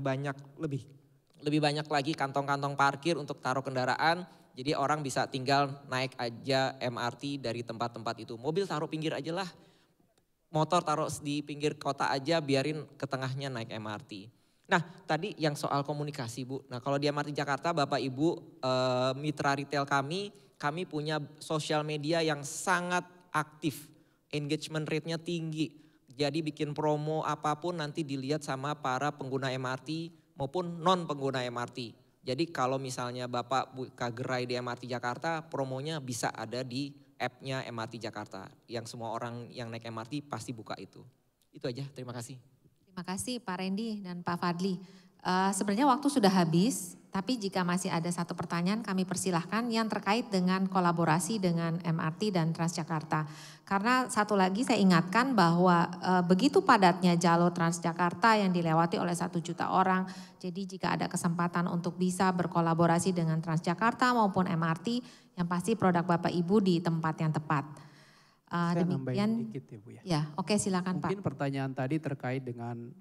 lebih banyak lagi kantong-kantong parkir untuk taruh kendaraan. Jadi orang bisa tinggal naik aja MRT dari tempat-tempat itu. Mobil taruh pinggir aja lah. Motor taruh di pinggir kota aja, biarin ke tengahnya naik MRT. Nah tadi yang soal komunikasi Bu. Nah kalau di MRT Jakarta Bapak Ibu mitra retail kami punya sosial media yang sangat aktif. Engagement rate-nya tinggi. Jadi bikin promo apapun nanti dilihat sama para pengguna MRT maupun non pengguna MRT. Jadi kalau misalnya Bapak buka gerai di MRT Jakarta, promonya bisa ada di app-nya MRT Jakarta. Yang semua orang yang naik MRT pasti buka itu. Itu aja, terima kasih. Terima kasih Pak Randy dan Pak Fadli. Sebenarnya waktu sudah habis, tapi jika masih ada satu pertanyaan kami persilahkan yang terkait dengan kolaborasi dengan MRT dan Transjakarta. Karena satu lagi saya ingatkan bahwa begitu padatnya jalur Transjakarta yang dilewati oleh 1 juta orang. Jadi jika ada kesempatan untuk bisa berkolaborasi dengan Transjakarta maupun MRT, yang pasti produk Bapak Ibu di tempat yang tepat. Saya Demikian. nambahin dikit ya Bu ya. Ya, oke silakan Pak. Mungkin pertanyaan tadi terkait dengan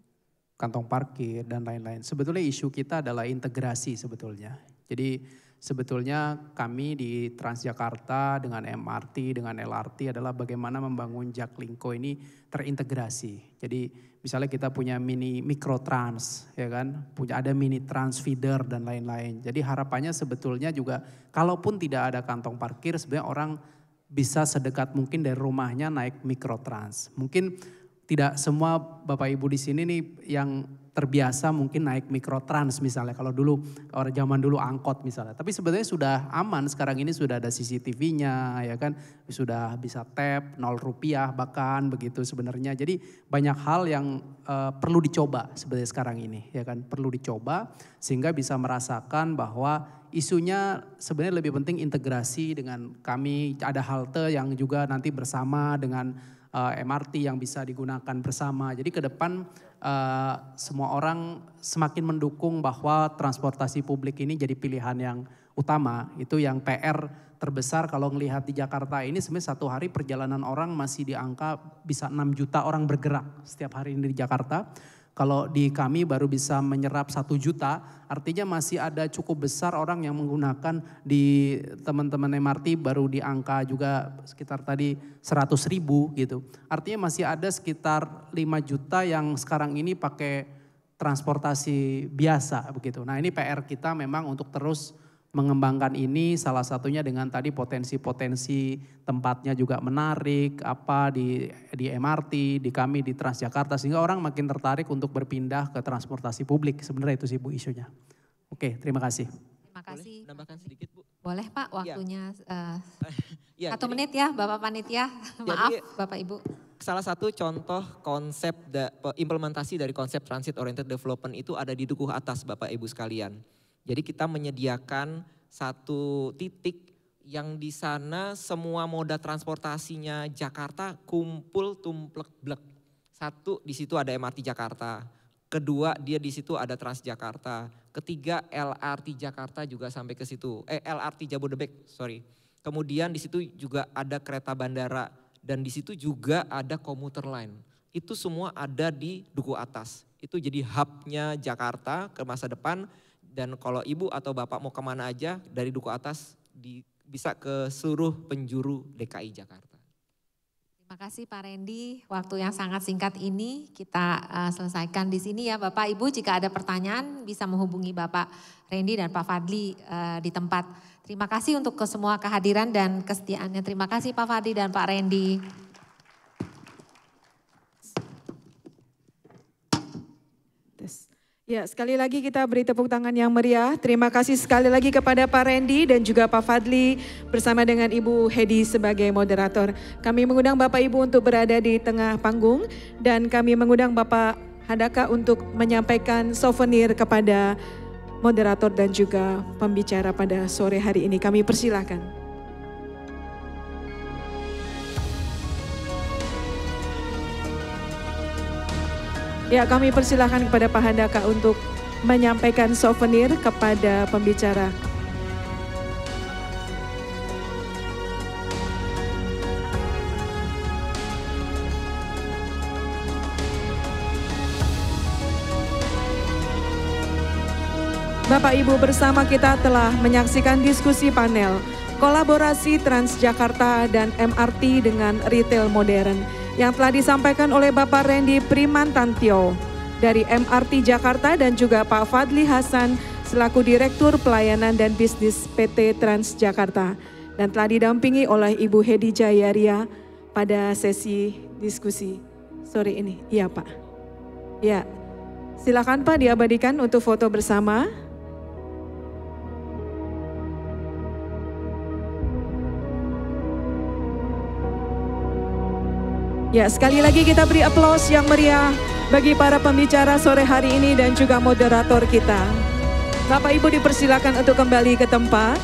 kantong parkir dan lain-lain. Sebetulnya isu kita adalah integrasi sebetulnya. Jadi sebetulnya kami di Transjakarta dengan MRT, dengan LRT adalah bagaimana membangun Jaklingko ini terintegrasi. Jadi misalnya kita punya mini mikrotrans, ya kan, ada mini trans feeder dan lain-lain. Jadi harapannya sebetulnya juga kalaupun tidak ada kantong parkir sebenarnya orang bisa sedekat mungkin dari rumahnya naik mikrotrans. Mungkin tidak semua Bapak Ibu di sini nih yang terbiasa mungkin naik mikrotrans misalnya. Kalau dulu, orang zaman dulu angkot misalnya. Tapi sebenarnya sudah aman, sekarang ini sudah ada CCTV-nya ya kan. Sudah bisa tap, 0 rupiah bahkan begitu sebenarnya. Jadi banyak hal yang perlu dicoba sebenarnya sekarang ini ya kan. Perlu dicoba sehingga bisa merasakan bahwa isunya sebenarnya lebih penting integrasi dengan kami. Ada halte yang juga nanti bersama dengan MRT yang bisa digunakan bersama. Jadi ke depan semua orang semakin mendukung bahwa transportasi publik ini jadi pilihan yang utama. Itu yang PR terbesar kalau melihat di Jakarta ini sebenarnya satu hari perjalanan orang masih di angka bisa 6 juta orang bergerak setiap hari ini di Jakarta. Kalau di kami baru bisa menyerap 1 juta, artinya masih ada cukup besar orang yang menggunakan di teman-teman MRT baru di angka juga sekitar tadi 100 ribu gitu. Artinya masih ada sekitar 5 juta yang sekarang ini pakai transportasi biasa begitu. Nah ini PR kita memang untuk terus mengembangkan ini, salah satunya dengan tadi potensi-potensi tempatnya juga menarik, apa di MRT, di kami di Transjakarta, sehingga orang makin tertarik untuk berpindah ke transportasi publik. Sebenarnya itu sih Bu isunya. Oke, terima kasih. Terima kasih. Boleh nambahkan sedikit Bu? Boleh Pak, waktunya Ya, 1 menit ya Bapak Panitia. Maaf Bapak Ibu. Salah satu contoh konsep implementasi dari konsep transit oriented development itu ada di Dukuh Atas Bapak Ibu sekalian. Jadi kita menyediakan satu titik yang di sana semua moda transportasinya Jakarta kumpul tumplek blek. Satu di situ ada MRT Jakarta, kedua dia di situ ada Transjakarta, ketiga LRT Jakarta juga sampai ke situ. LRT Jabodebek, sorry. Kemudian di situ juga ada kereta bandara dan di situ juga ada komuter line. Itu semua ada di Dukuh Atas. Itu jadi hubnya Jakarta ke masa depan. Dan kalau Ibu atau Bapak mau kemana aja dari Dukuh Atas bisa ke seluruh penjuru DKI Jakarta. Terima kasih Pak Randy, waktu yang sangat singkat ini kita selesaikan di sini ya Bapak Ibu. Jika ada pertanyaan bisa menghubungi Bapak Randy dan Pak Fadli di tempat. Terima kasih untuk semua kehadiran dan kesetiaannya. Terima kasih Pak Fadli dan Pak Randy. Ya, sekali lagi kita beri tepuk tangan yang meriah. Terima kasih sekali lagi kepada Pak Randy dan juga Pak Fadli bersama dengan Ibu Hedi sebagai moderator. Kami mengundang Bapak Ibu untuk berada di tengah panggung dan kami mengundang Bapak Handaka untuk menyampaikan souvenir kepada moderator dan juga pembicara pada sore hari ini. Kami persilahkan. Ya, kami persilahkan kepada Pak Handaka untuk menyampaikan souvenir kepada pembicara. Bapak Ibu, bersama kita telah menyaksikan diskusi panel kolaborasi Transjakarta dan MRT dengan retail modern yang telah disampaikan oleh Bapak Randy Primantantio dari MRT Jakarta dan juga Pak Fadli Hasan selaku Direktur Pelayanan dan Bisnis PT Transjakarta dan telah didampingi oleh Ibu Hedi Jayaria pada sesi diskusi sore ini. Iya Pak. Ya, silakan Pak diabadikan untuk foto bersama. Ya, sekali lagi kita beri aplaus yang meriah bagi para pembicara sore hari ini dan juga moderator kita. Bapak Ibu dipersilakan untuk kembali ke tempat.